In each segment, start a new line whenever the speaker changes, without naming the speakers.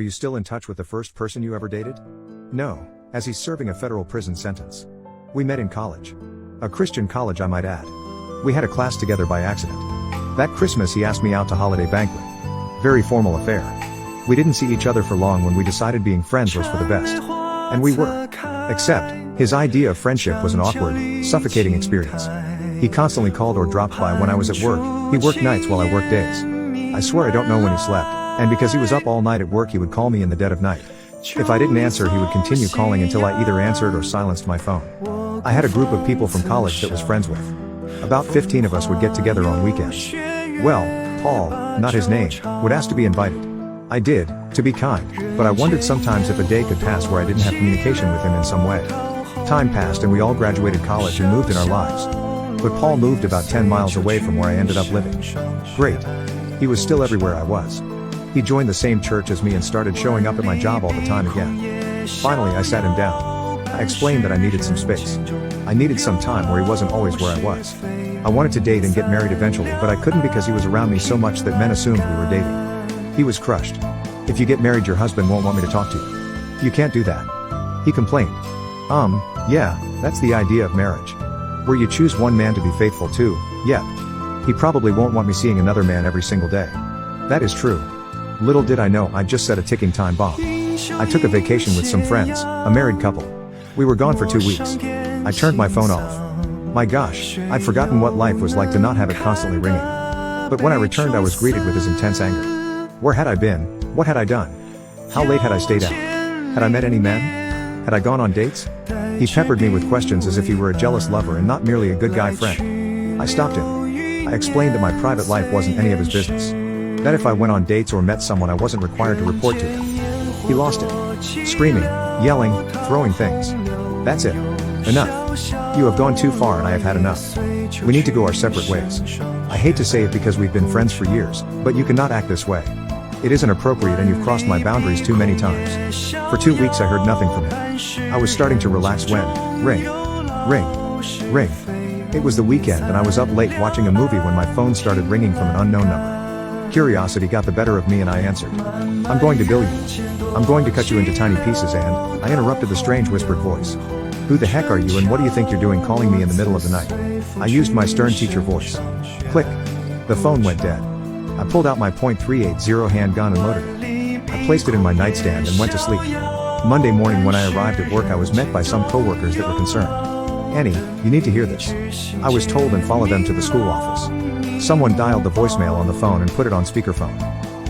Are you still in touch with the first person you ever dated? No, as he's serving a federal prison sentence. We met in college. A Christian college, I might add. We had a class together by accident. That Christmas he asked me out to holiday banquet. Very formal affair. We didn't see each other for long when we decided being friends was for the best. And we were. Except, his idea of friendship was an awkward, suffocating experience. He constantly called or dropped by when I was at work. He worked nights while I worked days. I swear I don't know when he slept, and because he was up all night at work he would call me in the dead of night. If I didn't answer he would continue calling until I either answered or silenced my phone. I had a group of people from college that was friends with. About 15 of us would get together on weekends. Well, Paul, not his name, would ask to be invited. I did, to be kind, but I wondered sometimes if a day could pass where I didn't have communication with him in some way. Time passed and we all graduated college and moved in our lives. But Paul moved about 10 miles away from where I ended up living. Great. He was still everywhere I was. He joined the same church as me and started showing up at my job all the time again. Finally I sat him down. I explained that I needed some space. I needed some time where he wasn't always where I was. I wanted to date and get married eventually, but I couldn't because he was around me so much that men assumed we were dating. He was crushed. If you get married your husband won't want me to talk to you. You can't do that. He complained. Yeah, that's the idea of marriage. Where you choose one man to be faithful to, yep. He probably won't want me seeing another man every single day. That is true. Little did I know I'd just set a ticking time bomb. I took a vacation with some friends, a married couple. We were gone for 2 weeks. I turned my phone off. My gosh, I'd forgotten what life was like to not have it constantly ringing. But when I returned I was greeted with his intense anger. Where had I been? What had I done? How late had I stayed out? Had I met any men? Had I gone on dates? He peppered me with questions as if he were a jealous lover and not merely a good guy friend. I stopped him. I explained that my private life wasn't any of his business. That if I went on dates or met someone I wasn't required to report to him. He lost it. Screaming, yelling, throwing things. That's it. Enough. You have gone too far and I have had enough. We need to go our separate ways. I hate to say it because we've been friends for years, but you cannot act this way. It isn't appropriate and you've crossed my boundaries too many times. For 2 weeks I heard nothing from him. I was starting to relax when, ring. It was the weekend and I was up late watching a movie when my phone started ringing from an unknown number. Curiosity got the better of me and I answered. I'm going to bill you. I'm going to cut you into tiny pieces and, I interrupted the strange whispered voice. Who the heck are you and what do you think you're doing calling me in the middle of the night? I used my stern teacher voice. Click. The phone went dead. I pulled out my .380 handgun and loaded it. I placed it in my nightstand and went to sleep. Monday morning when I arrived at work I was met by some coworkers that were concerned. Annie, you need to hear this. I was told and followed them to the school office. Someone dialed the voicemail on the phone and put it on speakerphone.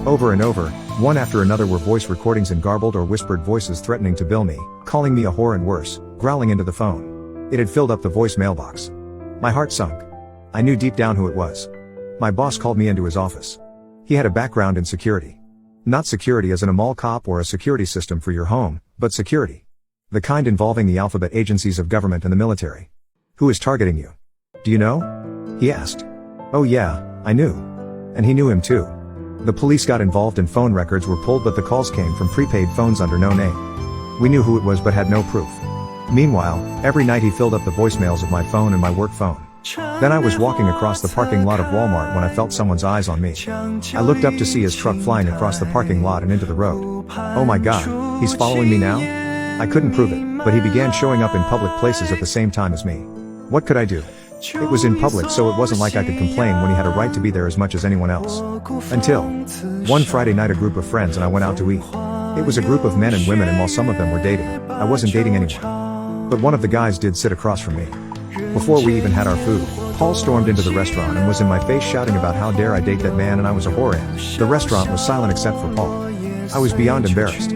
Over and over, one after another were voice recordings in garbled or whispered voices threatening to bill me, calling me a whore and worse, growling into the phone. It had filled up the voice mailbox. My heart sunk. I knew deep down who it was. My boss called me into his office. He had a background in security. Not security as in a mall cop or a security system for your home, but security. The kind involving the alphabet agencies of government and the military. Who is targeting you? Do you know? He asked. Oh yeah, I knew. And he knew him too. The police got involved and phone records were pulled but the calls came from prepaid phones under no name. We knew who it was but had no proof. Meanwhile, every night he filled up the voicemails of my phone and my work phone. Then I was walking across the parking lot of Walmart when I felt someone's eyes on me. I looked up to see his truck flying across the parking lot and into the road. Oh my god, he's following me now? I couldn't prove it, but he began showing up in public places at the same time as me. What could I do? It was in public so it wasn't like I could complain when he had a right to be there as much as anyone else. Until one Friday night a group of friends and I went out to eat. It was a group of men and women and while some of them were dating, I wasn't dating anyone. But one of the guys did sit across from me. Before we even had our food, Paul stormed into the restaurant and was in my face shouting about how dare I date that man and I was a whore and the restaurant was silent except for Paul. I was beyond embarrassed.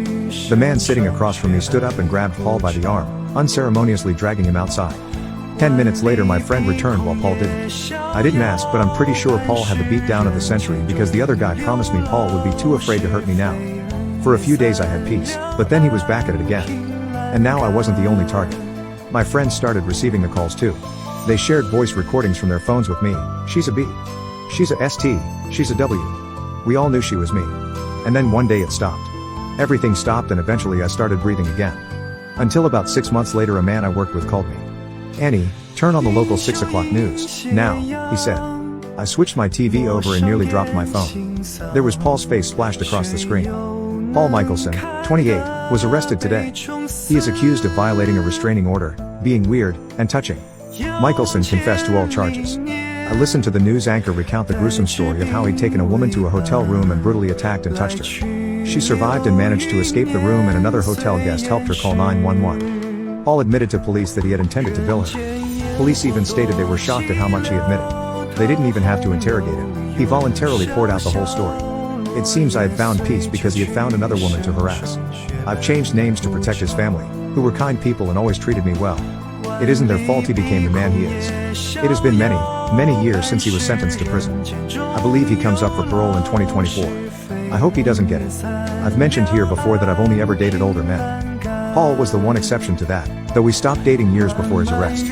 The man sitting across from me stood up and grabbed Paul by the arm, unceremoniously dragging him outside. 10 minutes later my friend returned while Paul didn't. I didn't ask but I'm pretty sure Paul had the beatdown of the century because the other guy promised me Paul would be too afraid to hurt me now. For a few days I had peace, but then he was back at it again. And now I wasn't the only target. My friends started receiving the calls too. They shared voice recordings from their phones with me. She's a B. She's a ST. She's a W. We all knew she was me. And then one day it stopped. Everything stopped and eventually I started breathing again. Until about 6 months later a man I worked with called me. Annie, turn on the local 6 o'clock news, now, he said. I switched my TV over and nearly dropped my phone. There was Paul's face splashed across the screen. Paul Michelson, 28, was arrested today. He is accused of violating a restraining order, being weird, and touching. Michelson confessed to all charges. I listened to the news anchor recount the gruesome story of how he'd taken a woman to a hotel room and brutally attacked and touched her. She survived and managed to escape the room, and another hotel guest helped her call 911. Paul admitted to police that he had intended to bill her. Police even stated they were shocked at how much he admitted. They didn't even have to interrogate him. He voluntarily poured out the whole story. It seems I had found peace because he had found another woman to harass. I've changed names to protect his family, who were kind people and always treated me well. It isn't their fault he became the man he is. It has been many years since he was sentenced to prison. I believe he comes up for parole in 2024. I hope he doesn't get it. I've mentioned here before that I've only ever dated older men. Paul was the one exception to that, though we stopped dating years before his arrest.